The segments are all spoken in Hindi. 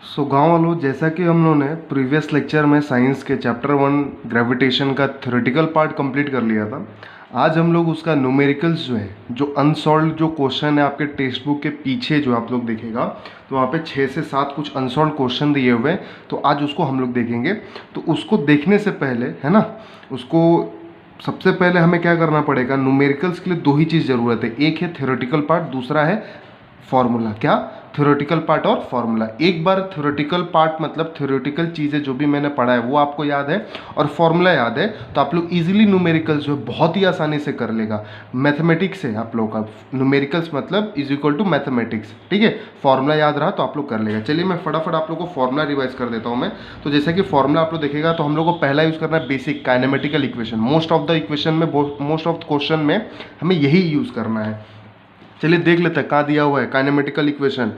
गाँव वालों, जैसा कि हम लोगों ने प्रीवियस लेक्चर में साइंस के चैप्टर 1 ग्रेविटेशन का थ्योरेटिकल पार्ट कंप्लीट कर लिया था। आज हम लोग उसका न्यूमेरिकल्स जो है, जो अनसॉल्व्ड जो क्वेश्चन है आपके टेक्स्ट बुक के पीछे जो आप लोग देखेगा, तो वहाँ पे 6 से 7 कुछ अनसॉल्व्ड क्वेश्चन दिए हुए हैं। तो आज उसको हम लोग देखेंगे। तो उसको देखने से पहले है ना, उसको सबसे पहले हमें क्या करना पड़ेगा, न्यूमेरिकल्स के लिए दो ही चीज़ ज़रूरत है। एक है थ्योरेटिकल पार्ट, दूसरा है फॉर्मूला। क्या? थ्योरेटिकल पार्ट और फॉर्मूला। एक बार थ्योरेटिकल पार्ट मतलब थ्योरेटिकल चीज़ें जो भी मैंने पढ़ा है वो आपको याद है और फॉर्मूला याद है, तो आप लोग इजीली न्यूमेरिकल्स जो है बहुत ही आसानी से कर लेगा। मैथमेटिक्स है आप लोगों का, न्यूमेरिकल्स मतलब इज इक्वल टू मैथमेटिक्स। ठीक है, फॉर्मूला याद रहा तो आप लोग कर लेगा। चलिए मैं फटाफट आप लोग को फॉर्मूला रिवाइज कर देता हूँ मैं। तो जैसे कि फॉर्मूला आप लोग देखेगा तो हम लोग को पहला यूज़ करना है basic kinematical equation. Most of the equation में, मोस्ट ऑफ द क्वेश्चन में हमें यही यूज़ करना है। चलिए देख लेते हैं कहाँ दिया हुआ है काइनेमेटिकल इक्वेशन।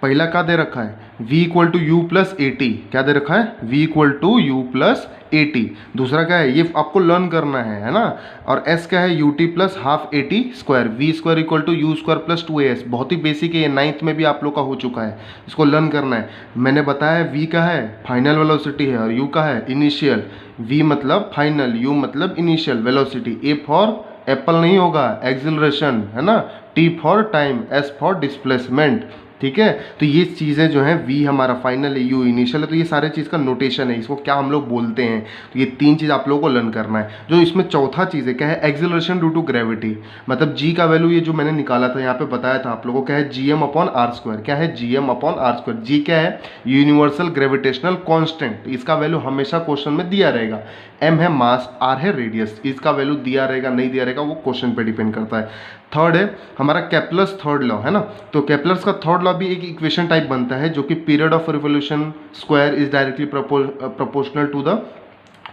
पहला क्या दे रखा है, v equal to u plus a t. क्या दे रखा है? v equal to u plus a t. दूसरा क्या है, ये आपको लर्न करना है ना। और s क्या है, u T plus half A T square. V square equal to u square plus two a s. बहुत ही बेसिक है ये, 9th में भी आप लोग का हो चुका है। इसको लर्न करना है। मैंने बताया v का है फाइनल वेलोसिटी है और u का है इनिशियल। v मतलब फाइनल, u मतलब initial velocity. a for Apple नहीं होगा, एक्सिलरेशन है ना। T for time, S for displacement. ठीक है, तो ये चीज़ें जो हैं, वी हमारा फाइनल है, यू इनिशियल है, तो ये सारे चीज़ का नोटेशन है, इसको क्या हम लोग बोलते हैं। तो ये 3 चीज़ आप लोगों को लर्न करना है। जो इसमें चौथा चीज़ है क्या है, एक्सिलरेशन ड्यू टू ग्रेविटी। मतलब जी का वैल्यू ये जो मैंने निकाला था यहाँ पे बताया था आप लोगों को, क्या है, G M upon are square. क्या है? G M upon are square. G क्या है? Universal gravitational constant. इसका वैल्यू हमेशा क्वेश्चन में दिया रहेगा। एम है मास, आर है रेडियस। इसका वैल्यू दिया रहेगा नहीं दिया रहेगा वो क्वेश्चन पे डिपेंड करता है। थर्ड है हमारा केप्लर्स थर्ड लॉ, है ना। तो केप्लर्स का थर्ड लॉ भी एक इक्वेशन टाइप बनता है, जो कि period of revolution square is directly proportional to the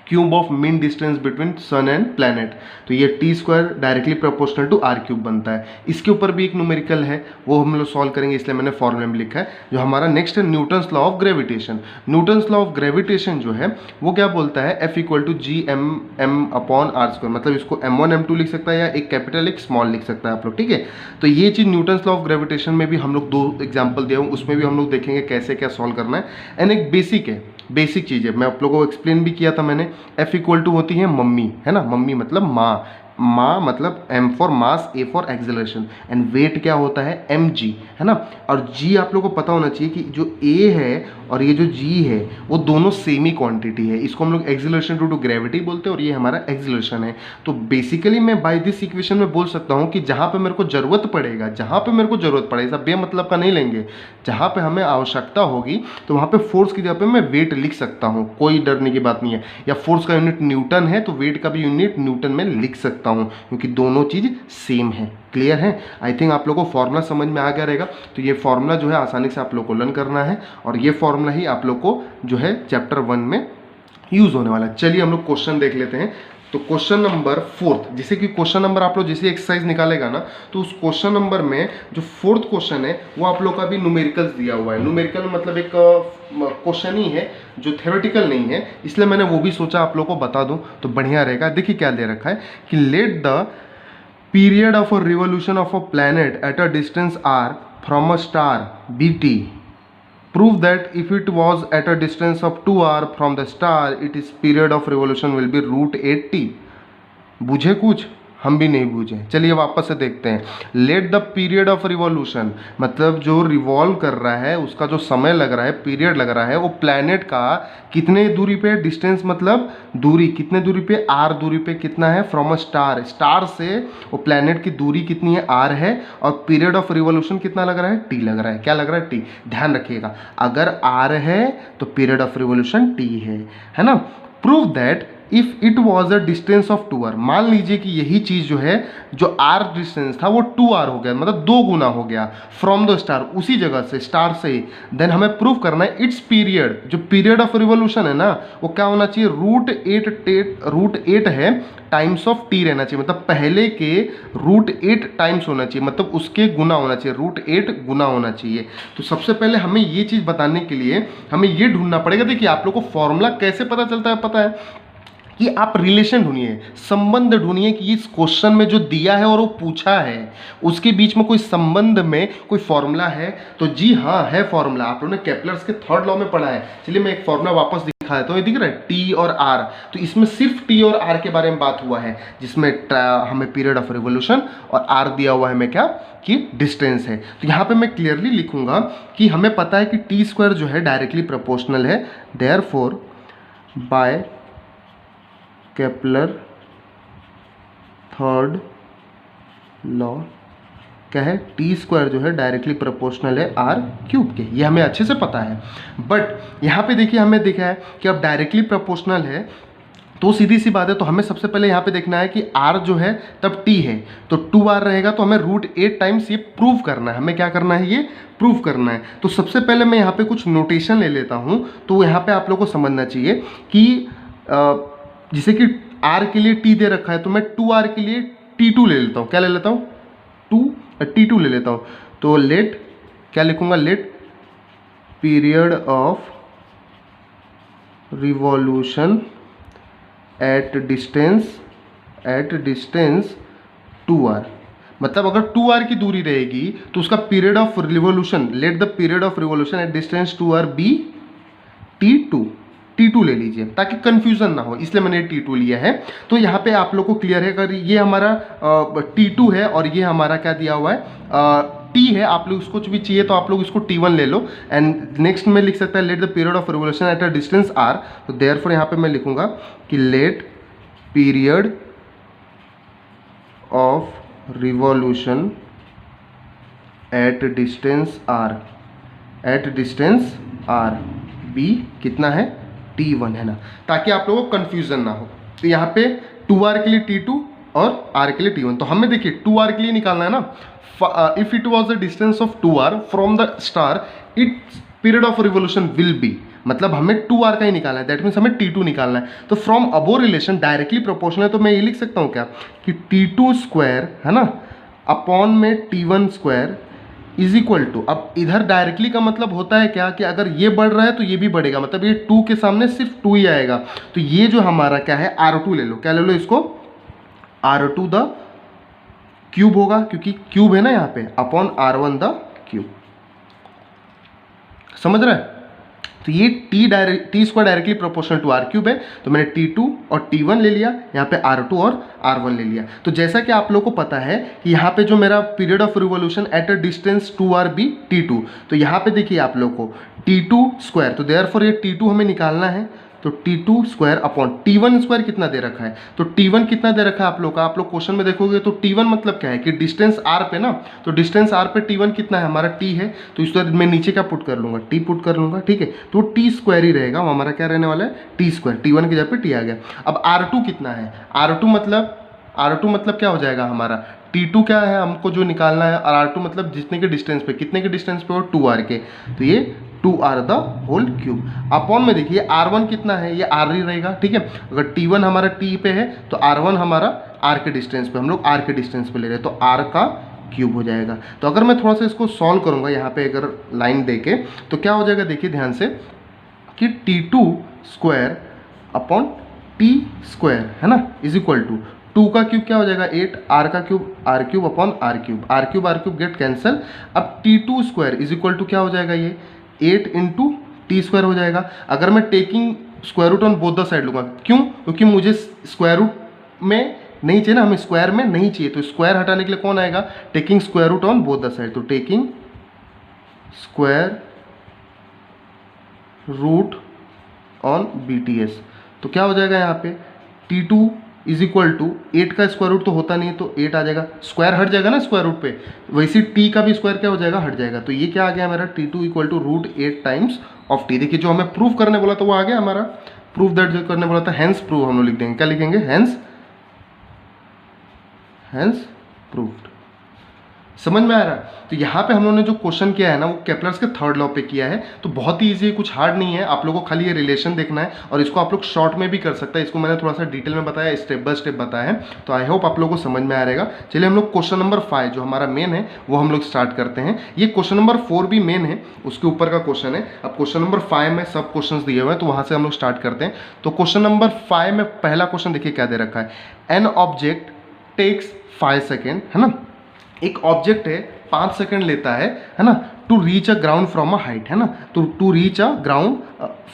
cube of mean distance between sun and planet. तो ये T square directly proportional to r cube बनता है। इसके ऊपर भी एक न्यूमेरिकल है, वो हम लोग सॉल्व करेंगे, इसलिए मैंने फॉर्मूला में लिखा है। जो हमारा नेक्स्ट है Newton's law of gravitation. Newton's law of gravitation जो है वो क्या बोलता है, F equal to G M M upon are square. मतलब इसको m1 m2 लिख सकता है या एक कैपिटल एक स्मॉल लिख सकता है आप लोग। ठीक है, तो ये चीज़ न्यूटन्स लॉ ऑफ ग्रेविटेशन में भी हम लोग 2 एग्जाम्पल दिया हूँ, उसमें भी हम लोग देखेंगे कैसे क्या सॉल्व करना है। एंड एक बेसिक है, बेसिक चीज़ है, मैं आप लोगों को एक्सप्लेन भी किया था मैंने। F इक्वल टू होती है मम्मी, है ना। मम्मी मतलब माँ, माँ मतलब M for mass, A for acceleration, and weight क्या होता है, mg, है ना। और g आप लोगों को पता होना चाहिए कि जो A है और ये जो g है वो दोनों सेम ही क्वांटिटी है। इसको हम लोग एक्सेलरेशन ड्यू टू ग्रेविटी बोलते हैं और ये हमारा एक्सेलरेशन है। तो बेसिकली मैं बाय दिस इक्वेशन में बोल सकता हूँ कि जहाँ पे मेरे को जरूरत पड़ेगा, जहाँ पे मेरे को जरूरत पड़ेगा, सब बेमतलब का नहीं लेंगे, जहाँ पे हमें आवश्यकता होगी तो वहाँ पे फोर्स की जगह पे मैं वेट लिख सकता हूँ, कोई डरने की बात नहीं है। या फोर्स का यूनिट न्यूटन है तो वेट का भी यूनिट न्यूटन में लिख सकता हूँ, क्योंकि दोनों चीज़ सेम है। क्लियर है? आई थिंक आप लोगों को फॉर्मूला समझ में आ गया रहेगा। तो ये फॉर्मूला जो है आसानी से आप लोग को लर्न करना है और ये फॉर्मूला ही आप लोग को जो है चैप्टर 1 में यूज होने वाला है। चलिए हम लोग क्वेश्चन देख लेते हैं। तो क्वेश्चन नंबर 4, जैसे कि क्वेश्चन नंबर आप लोग जैसे एक्सरसाइज निकालेगा ना, तो उस क्वेश्चन नंबर में जो 4th क्वेश्चन है वो आप लोग का भी न्यूमेरिकल्स दिया हुआ है। न्यूमेरिकल मतलब एक क्वेश्चन ही है जो थ्योरेटिकल नहीं है, इसलिए मैंने वो भी सोचा आप लोग को बता दूं तो बढ़िया रहेगा। देखिए क्या दे रखा है कि let the period of a revolution of a planet at a distance r from a star bt. Prove that if it was at a distance of 2r from the star, its period of revolution will be root 8t. बुझे कुछ? हम भी नहीं बूझे। चलिए वापस से देखते हैं। Late the period of revolution मतलब जो रिवॉल्व कर रहा है उसका जो समय लग रहा है, पीरियड लग रहा है, वो प्लैनेट का कितने दूरी पे, डिस्टेंस मतलब दूरी, कितने दूरी पे, आर दूरी पे कितना है, फ्रॉम अ स्टार, स्टार से वो प्लैनेट की दूरी कितनी है, आर है, और पीरियड ऑफ रिवॉल्यूशन कितना लग रहा है, टी लग रहा है। क्या लग रहा है? टी। ध्यान रखिएगा, अगर आर है तो पीरियड ऑफ रिवॉल्यूशन टी है ना। Prove that if it was a distance of 2r, मान लीजिए कि यही चीज जो है, जो r डिस्टेंस था वो 2r हो गया, मतलब 2 गुना हो गया फ्रॉम द स्टार, उसी जगह से, स्टार से ही। देन हमें प्रूव करना है इट्स पीरियड, जो पीरियड ऑफ रिवोल्यूशन है ना वो क्या होना चाहिए, रूट 8 है टाइम्स ऑफ टी रहना चाहिए, मतलब पहले के रूट 8 टाइम्स होना चाहिए, मतलब उसके गुना होना चाहिए, रूट 8 गुना होना चाहिए। तो सबसे पहले हमें ये चीज़ बताने के लिए हमें ये ढूंढना पड़ेगा। देखिए आप लोग को फॉर्मूला कैसे पता चलता है, पता है, कि आप रिलेशन ढूंढिए, संबंध ढूंढिए कि इस क्वेश्चन में जो दिया है और वो पूछा है उसके बीच में कोई संबंध में कोई फॉर्मूला है। तो जी हाँ, है फॉर्मूला। आप लोगों ने केपलर्स के थर्ड लॉ में पढ़ा है। चलिए मैं एक फॉर्मूला वापस दिखा देता हूँ। ये दिख रहा है टी और आर। तो इसमें सिर्फ टी और आर के बारे में बात हुआ है, जिसमें हमें पीरियड ऑफ रिवोल्यूशन और आर दिया हुआ है हमें क्या कि डिस्टेंस है। तो यहाँ पे मैं क्लियरली लिखूंगा कि हमें पता है कि टी स्क्वायर जो है डायरेक्टली प्रोपोर्शनल है। Therefore by Kepler third law क्या है, टी स्क्वायर जो है डायरेक्टली प्रोपोर्शनल है आर क्यूब के। ये हमें अच्छे से पता है। बट यहाँ पे देखिए हमें दिखा है कि अब डायरेक्टली प्रोपोर्शनल है तो सीधी सी बात है, तो हमें सबसे पहले यहाँ पे देखना है कि r जो है तब t है तो 2r रहेगा। तो हमें √8 टाइम्स ये प्रूव करना है। हमें क्या करना है, ये प्रूव करना है। तो सबसे पहले मैं यहाँ पे कुछ नोटेशन ले लेता हूँ। तो यहाँ पे आप लोगों को समझना चाहिए कि जैसे कि r के लिए t दे रखा है तो मैं 2r के लिए t2 ले लेता हूँ। क्या ले लेता हूँ, t2 ले लेता हूँ। तो लेट क्या लिखूंगा, let period of revolution at distance 2r। मतलब अगर 2r की दूरी रहेगी तो उसका period of revolution, let the period of revolution at distance 2r be t2 ले लीजिए ताकि कंफ्यूजन ना हो, इसलिए मैंने t2 लिया है। तो यहाँ पे आप लोग को क्लियर है, अगर ये हमारा t2 है और ये हमारा क्या दिया हुआ है t है, आप लोग इसको भी चाहिए तो आप लोग इसको t1 ले लो। एंड नेक्स्ट में लिख सकता है let the period of revolution at a distance r। तो देयरफॉर यहाँ पे मैं लिखूंगा कि let period of revolution at distance r b कितना है, t1 है ना, ताकि आप लोगों को कंफ्यूजन ना हो। तो यहाँ पे 2r के लिए t2 और r के लिए t1। तो हमें देखिए 2r के लिए निकालना है ना, if it was the distance of 2r from the star it's period of revolution will be, मतलब हमें 2r का ही निकालना है, दैट मीन्स हमें t2 निकालना है। तो from above relation directly proportional है, तो मैं ये लिख सकता हूँ क्या कि t2 स्क्वायर है ना अपॉन में t1 square is equal to, अब इधर डायरेक्टली का मतलब होता है क्या कि अगर ये बढ़ रहा है तो ये भी बढ़ेगा, मतलब ये 2 के सामने सिर्फ 2 ही आएगा। तो ये जो हमारा क्या है r2 ले लो, क्या ले लो इसको, r2 द क्यूब होगा क्योंकि क्यूब है ना यहाँ पे, अपॉन r1 द क्यूब। समझ रहा है। तो ये T square directly proportional to r cube है, तो मैंने t2 और t1 ले लिया, यहाँ पे r2 और r1 ले लिया। तो जैसा कि आप लोगों को पता है कि यहाँ पे जो मेरा period of revolution at a distance 2r be t2, तो यहाँ पे देखिए आप लोग को t2 स्क्वायर, तो देयरफॉर ये t2 हमें निकालना है। तो t2 square upon t1 square कितना दे रखा है, तो t1 कितना दे रखा है आप लोग का, आप लोग क्वेश्चन में देखोगे तो t1 मतलब क्या है कि डिस्टेंस r पे ना, तो डिस्टेंस r पे t1 कितना है हमारा t है, तो इस तरह मैं नीचे क्या पुट कर लूँगा, t पुट कर लूँगा, ठीक है। तो t स्क्वायर ही रहेगा, वो हमारा क्या रहने वाला है t स्क्वायर, t1 की जगह पे t आ गया। अब r2 कितना है, R2 मतलब क्या हो जाएगा हमारा, T2 क्या है हमको जो निकालना है, और R2 मतलब जितने के डिस्टेंस पे, कितने के डिस्टेंस पे, और 2R के, तो ये 2R the whole cube. Upon में देखिए R1 कितना है, ये R ही रहेगा, ठीक है। अगर T1 हमारा T पे है तो R1 हमारा R के डिस्टेंस पे, हम लोग R के डिस्टेंस पे ले रहे हैं, तो R का क्यूब हो जाएगा। तो अगर मैं थोड़ा सा इसको सॉल्व करूँगा यहाँ पे अगर लाइन दे के, तो क्या हो जाएगा देखिए ध्यान से कि T2 square upon T square है ना इज इक्वल टू 2 का क्यूब क्या हो जाएगा 8, r का cube r cube upon r cube get cancel. अब t2 square is equal to क्या हो जाएगा, ये 8 इंटू टी स्क्वायर हो जाएगा। अगर मैं taking square root on both the side लूँगा, क्यों, क्योंकि मुझे स्क्वायर रूट में नहीं चाहिए ना, हमें स्क्वायर में नहीं चाहिए, तो स्क्वायर हटाने के लिए कौन आएगा, taking square root on both the side, तो taking square root on BTS, तो क्या हो जाएगा यहाँ पे t2 इज इक्वल टू 8 का स्क्वायर रूट तो होता नहीं है, तो 8 आ जाएगा, स्क्वायर हट जाएगा ना स्क्वायर रूट पे, वैसे t का भी स्क्वायर क्या हो जाएगा, हट जाएगा। तो ये क्या आ गया मेरा t2 equal to √8 times of t। देखिए जो हमें प्रूफ करने बोला था वो आ गया हमारा, प्रूफ दैट जो करने बोला था, हेंस प्रूफ हम लोग लिख देंगे, क्या लिखेंगे, हेंस प्रूव्ड। समझ में आ रहा है? तो यहाँ पे हम लोगों ने जो क्वेश्चन किया है ना वो केपलर्स के थर्ड लॉ पे किया है, तो बहुत ही ईजी है, कुछ हार्ड नहीं है। आप लोगों को खाली ये रिलेशन देखना है और इसको आप लोग शॉर्ट में भी कर सकते हैं। इसको मैंने थोड़ा सा डिटेल में बताया, स्टेप बाय स्टेप बताया है, तो आई होप आप लोगों को समझ में आ रहेगा। चलिए हम लोग क्वेश्चन नंबर 5 जो हमारा मेन है वो हम लोग स्टार्ट करते हैं। ये क्वेश्चन नंबर 4 भी मेन है, उसके ऊपर का क्वेश्चन है। अब क्वेश्चन नंबर 5 में सब क्वेश्चन दिए हुए हैं, तो वहाँ से हम लोग स्टार्ट करते हैं। तो क्वेश्चन नंबर 5 में पहला क्वेश्चन देखिए क्या दे रखा है, एन ऑब्जेक्ट टेक्स 5 सेकेंड, है ना। एक ऑब्जेक्ट है 5 सेकंड लेता है ना, to reach a ground from a height, है ना, तो to reach a ground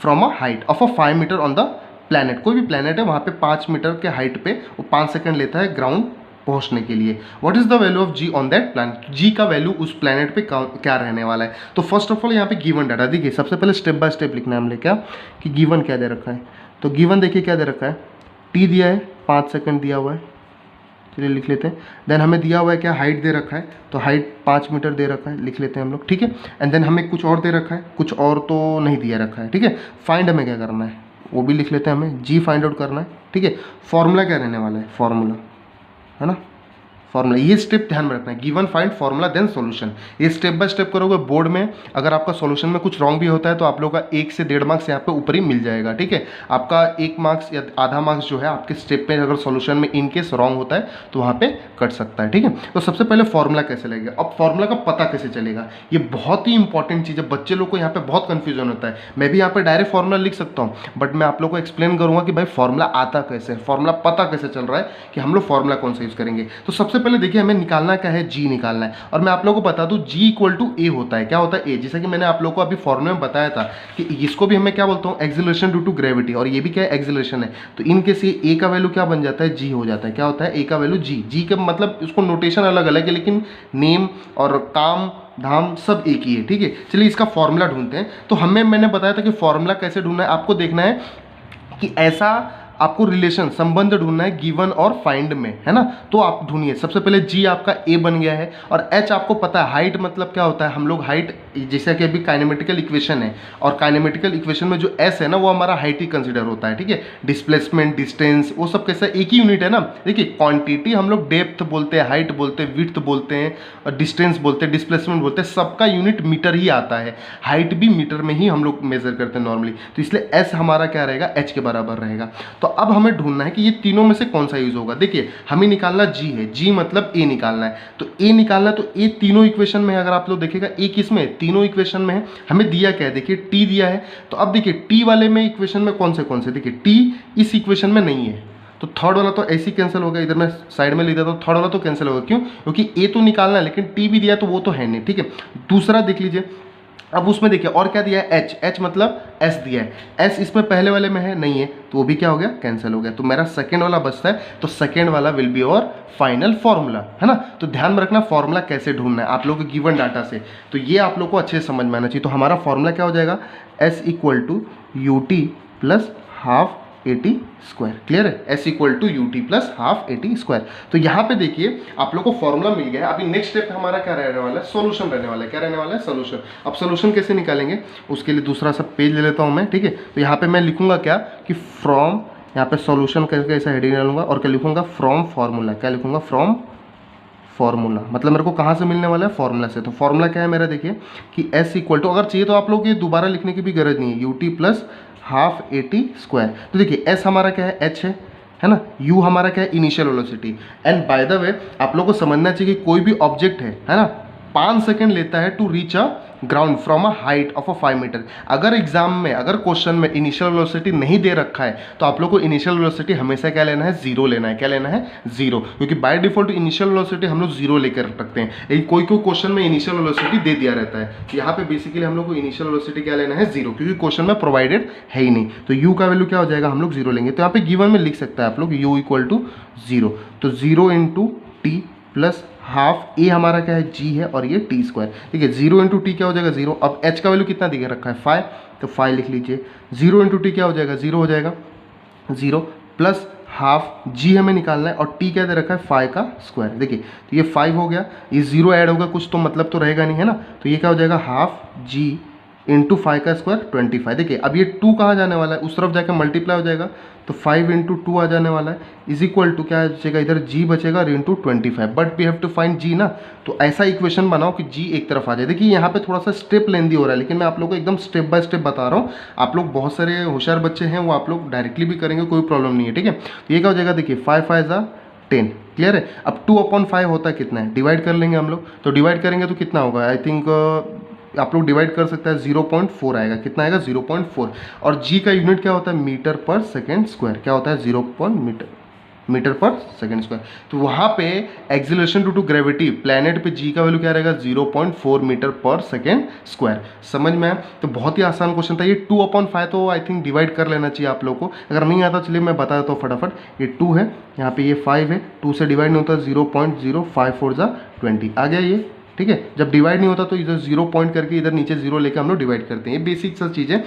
from a height of a 5 metre on the planet. कोई भी प्लैनेट है वहाँ पे 5 मीटर के हाइट पे वो 5 सेकंड लेता है ग्राउंड पहुंचने के लिए। What is the value of ji on that planet, G का वैल्यू उस प्लैनेट पे क्या रहने वाला है। तो फर्स्ट ऑफ ऑल यहाँ पे गिवन डाटा देखिए, सबसे पहले स्टेप बाय स्टेप लिखना है हमने क्या कि गिवन क्या दे रखा है। तो गिवन देखिए क्या दे रखा है, टी दिया है 5 सेकंड दिया हुआ है, चलिए लिख लेते हैं। देन हमें दिया हुआ है क्या, हाइट दे रखा है, तो हाइट 5 मीटर दे रखा है, लिख लेते हैं हम लोग, ठीक है। एंड देन हमें कुछ और दे रखा है, कुछ और तो नहीं दिया रखा है, ठीक है। फाइंड हमें क्या करना है वो भी लिख लेते हैं, हमें जी फाइंड आउट करना है, ठीक है। फॉर्मूला क्या रहने वाला है, फॉर्मूला, है ना, फॉर्मूला। ये स्टेप ध्यान में रखना है, given find formula then solution. ये स्टेप बाय स्टेप करोगे बोर्ड में, अगर आपका सॉल्यूशन में कुछ रॉन्ग भी होता है तो आप लोग का 1 से 1.5 मार्क्स यहाँ पे ऊपर ही मिल जाएगा, ठीक है। आपका 1 मार्क्स या आधा मार्क्स जो है आपके स्टेप पे अगर सॉल्यूशन में इन केस रॉन्ग होता है तो वहाँ पे कट सकता है, ठीक है। तो सबसे पहले फॉर्मूला कैसे लगेगा, अब फॉर्मूला का पता कैसे चलेगा, ये बहुत ही इंपॉर्टेंट चीज़ है। बच्चे लोग को यहाँ पे बहुत कन्फ्यूजन होता है। मैं भी यहाँ पे डायरेक्ट फॉर्मूला लिख सकता हूँ, बट मैं आप लोग को एक्सप्लेन करूँगा कि भाई फॉर्मूला आता कैसे, फॉर्मूला पता कैसे चल रहा है कि हम लोग फॉर्मूला कौन सा यूज़ करेंगे। तो सबसे पहले देखिए हमें निकालना क्या है, जी निकालना है। और मैं आप लोगों को बता दूं जी इक्वल टू ए होता है, क्या होता है ए, जैसा कि मैंने आप लोगों को अभी फॉर्मूले में बताया था कि इसको भी हमें क्या बोलता हूं, एक्सीलरेशन ड्यू टू ग्रेविटी, और ये भी क्या है, एक्सीलरेशन है। तो इनके से ए का वैल्यू क्या बन जाता है, जी हो जाता है। क्या होता है, ए का वैल्यू जी, जी का मतलब उसको नोटेशन अलग अलग है लेकिन नेम और काम धाम सब एक ही है, ठीक है। चलिए इसका फॉर्मूला ढूंढते हैं। तो मैंने बताया था कि फॉर्मूला कैसे ढूंढना है, आपको देखना है कि ऐसा आपको रिलेशन संबंध ढूंढना है गिवन और फाइंड में, है ना। तो आप ढूंढिए, सबसे पहले जी आपका ए बन गया है और एच आपको पता है, हाइट मतलब क्या होता है, हम लोग हाइट जैसा कि अभी काइनेमेटिकल इक्वेशन है और काइनेमेटिकल इक्वेशन में जो एस है ना वो हमारा हाइट ही कंसीडर होता है, ठीक है। डिस्प्लेसमेंट, डिस्टेंस, वो सब कैसा एक ही यूनिट है ना। देखिए क्वांटिटी हम लोग डेप्थ बोलते हैं, हाइट बोलते हैं, विड्थ बोलते हैं और डिस्टेंस बोलते हैं, डिस्प्लेसमेंट बोलते हैं, सबका यूनिट मीटर ही आता है। हाइट भी मीटर में ही हम लोग मेजर करते हैं नॉर्मली, तो इसलिए एस हमारा क्या रहेगा, एच के बराबर रहेगा। तो अब हमें ढूंढना है कि ये तीनों में से कौन सा यूज होगा। देखिए हमें निकालना जी है, जी मतलब ए निकालना है, तो ए निकालना है, तो ए तीनों इक्वेशन में है। अगर आप लोग देखिएगा ए किस में, तीनों इक्वेशन में है। हमें दिया क्या है, देखिए टी दिया है। तो अब देखिए टी वाले में इक्वेशन में कौन से, देखिए टी इस इक्वेशन में नहीं है, तो थर्ड वाला तो ऐसे ही कैंसिल हो गया। इधर मैं साइड में लिख देता हूँ, थर्ड वाला तो कैंसिल होगा, क्यों, क्योंकि ए तो निकालना है लेकिन टी भी दिया तो वो तो है नहीं, ठीक है। दूसरा देख लीजिए, अब उसमें देखिए और क्या दिया है, एच, एच मतलब एस दिया है। एस इसमें पहले वाले में है, नहीं है, तो वो भी क्या हो गया, कैंसिल हो गया। तो मेरा सेकंड वाला बचता है, तो सेकंड वाला विल बी और फाइनल फॉर्मूला, है ना। तो ध्यान में रखना फॉर्मूला कैसे ढूंढना है आप लोगों को गिवन डाटा से, तो ये आप लोग को अच्छे से समझ में आना चाहिए। तो हमारा फॉर्मूला क्या हो जाएगा, S equal to U T plus half A T square, clear है, S equal to U T plus half A T square. तो यहाँ पे देखिए आप लोग को फॉर्मूला मिल गया है। अभी नेक्स्ट स्टेप हमारा क्या रहने वाला है, सोल्यूशन रहने वाला है। क्या रहने वाला है, सोल्यूशन। अब सोल्यूशन कैसे निकालेंगे, उसके लिए दूसरा सब पेज ले लेता हूँ मैं, ठीक है। तो यहाँ पे मैं लिखूंगा क्या कि फ्रॉम, यहाँ पे सोल्यूशन करके ऐसा हेडिंग डालूंगा और क्या लिखूंगा, फ्रॉम फॉर्मूला। क्या लिखूंगा, फ्रॉम फॉर्मूला, मतलब मेरे को कहाँ से मिलने वाला है, फॉर्मूला से। तो फॉर्मूला क्या है मेरा, देखिए कि एस इक्वल टू, अगर चाहिए तो आप लोग ये दोबारा लिखने की भी गरज नहीं है, u T plus half A T square. तो देखिए एस हमारा क्या है, एच है ना, यू हमारा क्या है, initial velocity. And by the way आप लोग को समझना चाहिए कि कोई भी ऑब्जेक्ट है ना, 5 सेकंड लेता है to reach a ground from a height of a 5 metre. अगर एग्जाम में, अगर क्वेश्चन में इनिशियल वेलोसिटी नहीं दे रखा है तो आप लोग को इनिशियल वेलोसिटी हमेशा क्या लेना है, जीरो लेना है। क्या लेना है, जीरो, क्योंकि बाय डिफॉल्ट इनिशियल वेलोसिटी हम लोग जीरो लेकर रखते हैं, लेकिन कोई क्वेश्चन में इनिशियल वेलोसिटी दे दिया रहता है। तो यहाँ पे बेसिकली हम लोग को इनिशियल वेलोसिटी क्या लेना है, जीरो, क्योंकि क्वेश्चन में प्रोवाइडेड है ही नहीं। तो यू का वैल्यू क्या हो जाएगा, हम लोग जीरो लेंगे। तो यहाँ पे गिवन में लिख सकता है आप लोग यू इक्वल टू जीरो, तो zero into T plus half, A हमारा क्या है, जी है, और ये टी स्क्वायर। ठीक है, जीरो इंटू टी क्या हो जाएगा, जीरो। अब एच का वैल्यू कितना दिया रखा है, 5, तो 5 लिख लीजिए। जीरो इंटू टी क्या हो जाएगा, जीरो हो जाएगा, जीरो प्लस हाफ, जी हमें निकालना है, और टी क्या दे रखा है, 5 का स्क्वायर। देखिए तो ये 5 हो गया, ये जीरो ऐड होगा कुछ तो मतलब तो रहेगा नहीं, है ना। तो ये क्या हो जाएगा, हाफ जी इंटू 5 का स्क्वायर 25। देखिए अब ये 2 कहाँ जाने वाला है, उस तरफ जाकर मल्टीप्लाई हो जाएगा, तो 5 इंटू 2 आ जाने वाला है, इज इक्वल टू क्या बचेगा, इधर g बचेगा और into 25, but we have to find g ना। तो ऐसा इक्वेशन बनाओ कि g एक तरफ आ जाए। देखिए यहाँ पे थोड़ा सा स्टेप लेंदी हो रहा है, लेकिन मैं आप लोगों को एकदम स्टेप बाय स्टेप बता रहा हूँ। आप लोग बहुत सारे होशियार बच्चे हैं, वो आप लोग डायरेक्टली भी करेंगे, कोई प्रॉब्लम नहीं है, ठीक है। तो ये क्या हो जाएगा, देखिए 5 5 ज़ा 10, क्लियर है। अब 2/5 होता है कितना है, डिवाइड कर लेंगे हम लोग, तो डिवाइड करेंगे तो कितना होगा, आई थिंक आप लोग डिवाइड कर सकते हैं, 0.4 आएगा, कितना आएगा 0.4। और जी का यूनिट क्या होता है, मीटर पर सेकेंड स्क्वायर, क्या होता है 0. मीटर पर सेकेंड स्क्वायर। तो वहाँ पे acceleration due to gravity planet पे जी का वैल्यू क्या रहेगा, 0.4 मीटर पर सेकेंड स्क्वायर। समझ में आया। तो बहुत ही आसान क्वेश्चन था ये। 2/5 तो आई थिंक डिवाइड कर लेना चाहिए आप लोग को, अगर नहीं आता चलिए मैं बता देता हूँ फटाफट। ये 2 है, यहाँ पे ये 5 है, 2 से डिवाइड नहीं होता, 0.054 ज़ा 20 आ गया ये, ठीक है। जब डिवाइड नहीं होता तो इधर 0 पॉइंट करके इधर नीचे 0 लेकर हम लोग डिवाइड करते हैं। ये बेसिक सा चीज़ है,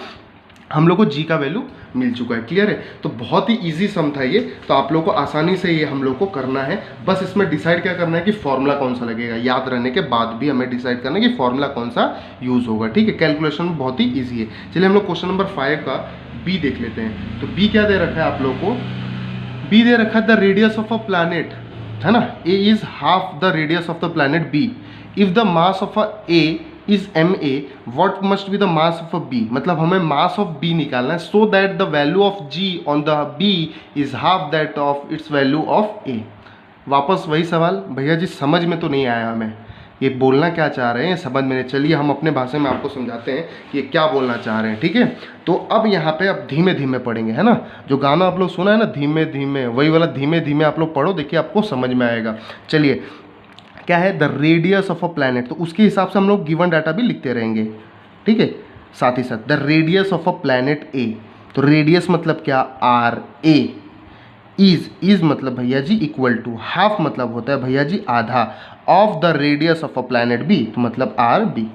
हम लोग को जी का वैल्यू मिल चुका है, क्लियर है। तो बहुत ही इजी सम था ये, तो आप लोग को आसानी से ये हम लोग को करना है। बस इसमें डिसाइड क्या करना है कि फॉर्मूला कौन सा लगेगा, याद रहने के बाद भी हमें डिसाइड करना है कि फॉर्मूला कौन सा यूज़ होगा, ठीक है। कैलकुलेशन बहुत ही ईजी है। चलिए हम लोग क्वेश्चन नंबर 5 का बी देख लेते हैं। तो बी क्या दे रखा है आप लोग को, बी दे रखा है the radius of a planet, है ना। A is half the radius of the planet B, if the mass of a A is ma, what must be the mass of a b, मतलब हमें मास ऑफ b निकालना है, so that the value of g on the b is half that of its value of a। वापस वही सवाल, भैया जी समझ में तो नहीं आया हमें, ये बोलना क्या चाह रहे हैं समझ में नहीं। चलिए हम अपने भाषा में आपको समझाते हैं कि ये क्या बोलना चाह रहे हैं, ठीक है। तो अब यहाँ पे अब धीमे धीमे पढ़ेंगे, है ना। जो गाना आप लोग सुना है ना धीमे धीमे, वही वाला धीमे धीमे आप लोग पढ़ो, देखिए आपको समझ में आएगा। चलिए क्या है, the radius of a planet, तो उसके हिसाब से हम लोग गिवन डाटा भी लिखते रहेंगे, ठीक है। साथ ही साथ the radius of a planet A, तो रेडियस मतलब क्या, आर ए, इज मतलब भैया जी इक्वल टू, हाफ मतलब होता है भैया जी आधा, of the radius of a planet B, तो मतलब आर बी।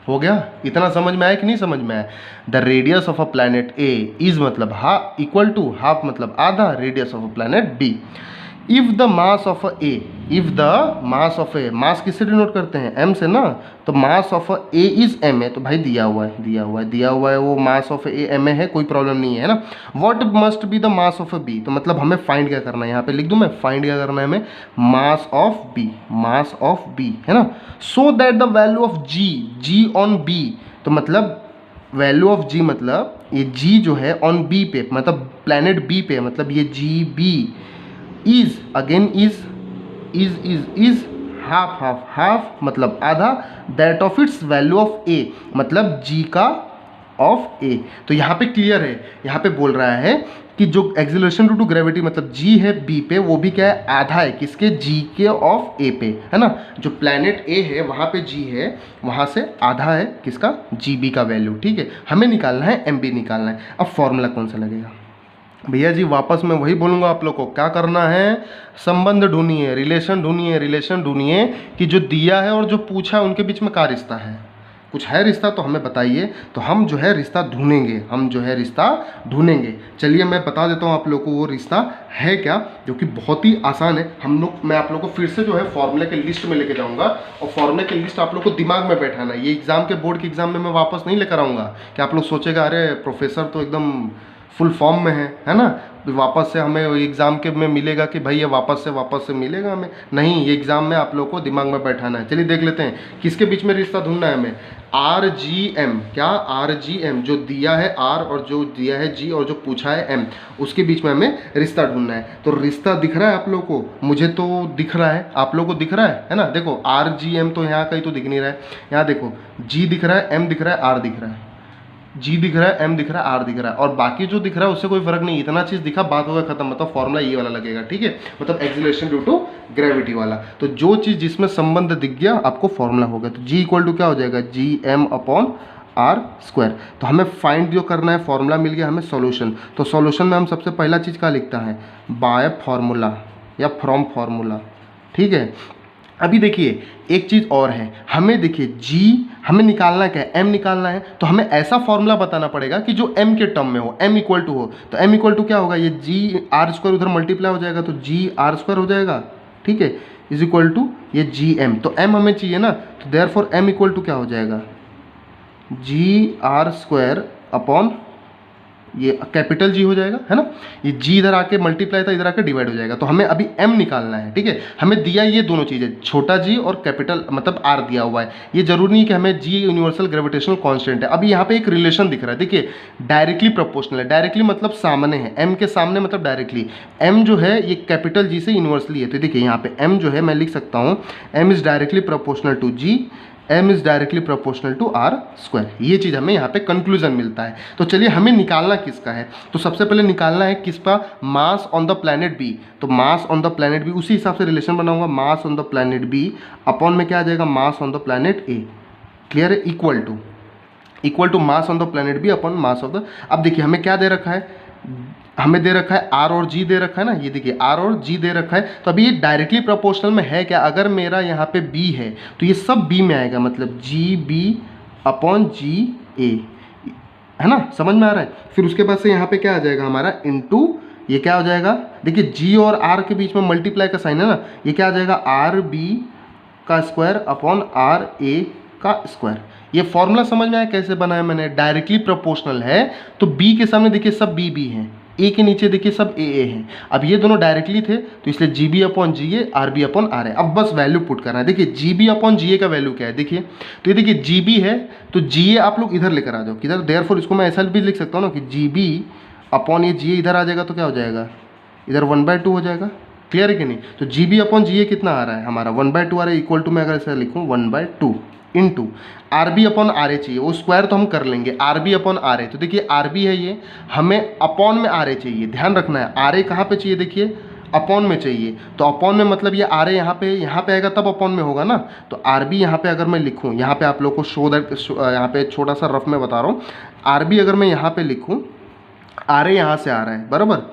हो गया, इतना समझ में आया कि नहीं समझ में आया। The radius of a planet A is मतलब इक्वल टू, हाफ मतलब आधा, radius of a planet B. If the mass of a A, if the mass of A, mass किससे डिनोट करते हैं, एम से ना, तो mass of a A is M है, तो भाई दिया हुआ है वो मास ऑफ ए एम ए है, कोई प्रॉब्लम नहीं है ना। What must be the mass of a B, तो मतलब हमें फाइंड क्या करना है, यहाँ पे लिख दूँ मैं, फाइंड क्या करना है हमें, मास ऑफ बी, है ना। So that the value of ji on B, तो मतलब वैल्यू ऑफ जी मतलब ये जी जो है ऑन बी पे, मतलब प्लैनेट बी पे, मतलब ये G B is, again is half मतलब आधा, that of its value of A, मतलब जी का ऑफ ए। तो यहाँ पे क्लियर है, यहाँ पे बोल रहा है कि जो एक्सीलरेशन ड्यू टू ग्रेविटी मतलब जी है बी पे, वो भी क्या है, आधा है किसके, जी के ऑफ ए पे, है ना। जो प्लैनेट ए है वहाँ पे जी है, वहाँ से आधा है किसका, जी बी का वैल्यू, ठीक है। हमें निकालना है एम बी निकालना है। अब फॉर्मूला कौन सा लगेगा भैया जी, वापस मैं वही बोलूँगा आप लोग को, क्या करना है, संबंध ढूंढिए, रिलेशन ढूंढिए कि जो दिया है और जो पूछा है उनके बीच में क्या रिश्ता है, कुछ है रिश्ता तो हमें बताइए, तो हम जो है रिश्ता ढूंढेंगे। चलिए मैं बता देता हूँ आप लोग को वो रिश्ता है क्या, जो कि बहुत ही आसान है। मैं आप लोग को फिर से जो है फॉर्मूले के लिस्ट में लेके जाऊँगा, और फॉर्मूले की लिस्ट आप लोग को दिमाग में बैठाना है। ये एग्जाम के बोर्ड के एग्जाम में मैं वापस नहीं लेकर आऊँगा कि आप लोग सोचेगा अरे प्रोफेसर तो एकदम फुल फॉर्म में है ना, वापस से हमें एग्ज़ाम के में मिलेगा कि भाई ये वापस से मिलेगा हमें, नहीं, ये एग्ज़ाम में आप लोग को दिमाग में बैठाना है। चलिए देख लेते हैं किसके बीच में रिश्ता ढूंढना है हमें, आर जी एम, क्या आर जी एम, जो दिया है आर और जो दिया है जी और जो पूछा है एम, उसके बीच में हमें रिश्ता ढूंढना है। तो रिश्ता दिख रहा है आप लोग को, मुझे तो दिख रहा है, आप लोग को दिख रहा है ना। देखो आर जी एम तो यहाँ कहीं तो दिख नहीं रहा है, यहाँ देखो जी दिख रहा है, एम दिख रहा है, आर दिख रहा है, जी दिख रहा है, एम दिख रहा है, आर दिख रहा है, और बाकी जो दिख रहा है उससे कोई फर्क नहीं, इतना चीज़ दिखा बात होगा खत्म, मतलब फॉर्मूला ये वाला लगेगा, ठीक है, मतलब एक्सीलरेशन ड्यू टू ग्रेविटी वाला। तो जो चीज़ जिसमें संबंध दिख गया आपको फॉर्मूला होगा, तो जी इक्वल टू क्या हो जाएगा, G M upon are square. तो हमें फाइंड जो करना है, फॉर्मूला मिल गया हमें, सॉल्यूशन। तो सॉल्यूशन में हम सबसे पहला चीज़ क्या लिखता है, बाय फॉर्मूला या फ्रॉम फॉर्मूला, ठीक है। अभी देखिए एक चीज़ और है, हमें देखिए जी हमें निकालना क्या है, एम निकालना है, तो हमें ऐसा फॉर्मूला बताना पड़ेगा कि जो एम के टर्म में हो, एम इक्वल टू हो। तो एम इक्वल टू क्या होगा, ये जी आर स्क्वायर उधर मल्टीप्लाई हो जाएगा, तो जी आर स्क्वायर हो जाएगा, ठीक है, इज इक्वल टू ये जी एम। तो एम हमें चाहिए ना, तो देयरफॉर एम इक्वल टू क्या हो जाएगा, GR² अपॉन ये कैपिटल G हो जाएगा, है ना। ये G इधर आके मल्टीप्लाई था, इधर आके डिवाइड हो जाएगा। तो हमें अभी M निकालना है, ठीक है। हमें दिया ये दोनों चीज़ें, छोटा g और कैपिटल मतलब R दिया हुआ है। ये जरूरी नहीं कि हमें G यूनिवर्सल ग्रेविटेशनल कांस्टेंट है। अभी यहाँ पे एक रिलेशन दिख रहा है, देखिए डायरेक्टली प्रोपोर्शनल है। डायरेक्टली मतलब सामने है, M के सामने मतलब डायरेक्टली। M जो है ये कैपिटल G से यूनिवर्सली है। तो देखिए यहाँ पे M जो है मैं लिख सकता हूँ M is directly proportional to G, M is directly proportional to R²। ये चीज़ हमें यहाँ पे कंक्लूजन मिलता है। तो चलिए हमें निकालना किसका है, तो सबसे पहले निकालना है किसका, mass on the planet B. तो mass on the planet B, उसी हिसाब से रिलेशन बनाऊंगा, mass on the planet B upon में क्या आ जाएगा, mass on the planet A. Clear है, equal to mass on the planet B upon mass of the. अब देखिए हमें क्या दे रखा है, हमें दे रखा है R और G दे रखा है ना, ये देखिए R और G दे रखा है। तो अभी ये डायरेक्टली प्रोपोर्शनल में है क्या, अगर मेरा यहाँ पे B है तो ये सब B में आएगा, मतलब GB अपॉन GA, है ना, समझ में आ रहा है। फिर उसके बाद से यहाँ पे क्या आ जाएगा हमारा, इनटू ये क्या हो जाएगा, देखिए G और R के बीच में मल्टीप्लाई का साइन है ना, ये क्या आ जाएगा RB का स्क्वायर अपॉन RA का स्क्वायर। ये फॉर्मूला समझ में आया कैसे बनाया मैंने, डायरेक्टली प्रोपोर्शनल है तो B के सामने देखिए सब B है, A के नीचे देखिए सब AA है। अब ये दोनों डायरेक्टली थे तो इसलिए GB upon GA, RB upon RA। अब बस वैल्यू पुट करना है। देखिए GB अपॉन GA का वैल्यू क्या है, देखिए तो ये देखिए GB है तो GA आप लोग इधर लेकर आ जाओ किधर, देयरफॉर इसको मैं ऐसा भी लिख सकता हूँ ना कि GB अपॉन ये GA इधर आ जाएगा तो क्या हो जाएगा, इधर 1/2 हो जाएगा। क्लियर है कि नहीं। तो GB अपॉन GA कितना आ रहा है हमारा 1/2 आ रहा है, इक्वल टू मैं अगर ऐसा लिखूँ 1/2 इंटू RB अपॉन RA चाहिए, वो स्क्वायर तो हम कर लेंगे, RB अपॉन RA। तो देखिए RB है ये, हमें अपॉन में RA चाहिए, ध्यान रखना है। RA कहाँ पे चाहिए, देखिए अपॉन में चाहिए। तो अपॉन में मतलब ये RA यहाँ पे आएगा तब अपॉन में होगा ना। तो RB यहाँ पे अगर मैं लिखूँ, यहाँ पे आप लोग को शो दैट, यहाँ पे छोटा सा रफ में बता रहा हूँ, RB अगर मैं यहाँ पे लिखूँ, RA यहाँ से आ रहा है बराबर,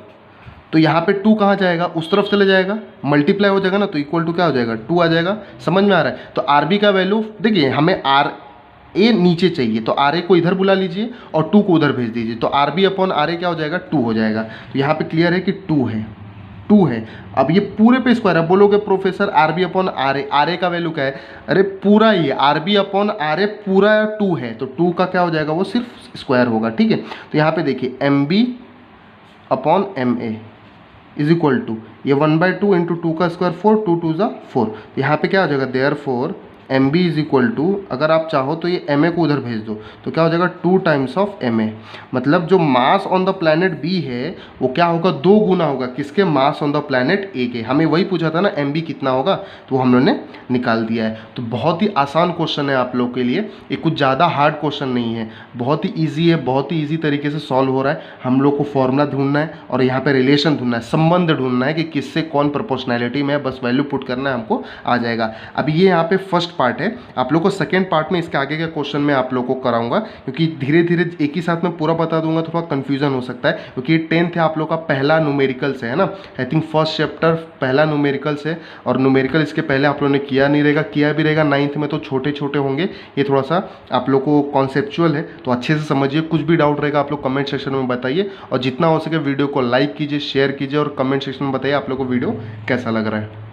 तो यहाँ पे 2 कहाँ जाएगा, उस तरफ चले जाएगा, मल्टीप्लाई हो जाएगा ना, तो इक्वल टू क्या हो जाएगा 2 आ जाएगा। समझ में आ रहा है। तो RB का वैल्यू देखिए, हमें RA नीचे चाहिए तो RA को इधर बुला लीजिए और 2 को उधर भेज दीजिए, तो RB अपॉन RA क्या हो जाएगा 2 हो जाएगा। तो यहाँ पे क्लियर है कि 2 है। अब ये पूरे पे स्क्वायर है, बोलोगे प्रोफेसर RB अपॉन RA का वैल्यू क्या है, अरे पूरा ये RB अपॉन RA पूरा 2 है, तो 2 का क्या हो जाएगा, वो सिर्फ स्क्वायर होगा, ठीक है। तो यहाँ पे देखिए MB upon MA is equal to ये 1/2 इंटू 2 का स्क्वायर 4, 2 2 ज़ा 4। यहाँ पे क्या हो जाएगा, therefore MB is equal to, अगर आप चाहो तो ये MA को उधर भेज दो तो क्या हो जाएगा 2 टाइम्स ऑफ MA। मतलब जो मास ऑन द प्लैनेट B है वो क्या होगा, 2 गुना होगा किसके, मास ऑन द प्लैनेट A के। हमें वही पूछा था ना MB कितना होगा, तो हम लोगों ने निकाल दिया है। तो बहुत ही आसान क्वेश्चन है आप लोग के लिए, ये कुछ ज़्यादा हार्ड क्वेश्चन नहीं है, बहुत ही ईजी है, बहुत ही ईजी तरीके से सॉल्व हो रहा है। हम लोग को फॉर्मूला ढूंढना है और यहाँ पे रिलेशन ढूंढना है, संबंध ढूंढना है कि किससे कौन प्रोपोर्शनैलिटी में है, बस वैल्यू पुट करना है, हमको आ जाएगा। अब ये यहाँ पे फर्स्ट पार्ट है, आप लोग को सेकेंड पार्ट में इसके आगे का क्वेश्चन मैं आप लोग को कराऊंगा, क्योंकि धीरे धीरे एक ही साथ में पूरा बता दूंगा थोड़ा कंफ्यूजन हो सकता है, क्योंकि 10th है आप लोग का पहला न्यूमेरिकल से, है ना। आई थिंक फर्स्ट चैप्टर पहला न्यूमेरिकल से, और न्यूमेरिकल इसके पहले आप लोगों ने किया नहीं रहेगा, किया भी रहेगा 9th में तो छोटे छोटे होंगे। ये थोड़ा सा आप लोग को कॉन्सेप्चुअल है, तो अच्छे से समझिए। कुछ भी डाउट रहेगा आप लोग कमेंट सेक्शन में बताइए, और जितना हो सके वीडियो को लाइक कीजिए, शेयर कीजिए और कमेंट सेक्शन में बताइए आप लोग को वीडियो कैसा लग रहा है।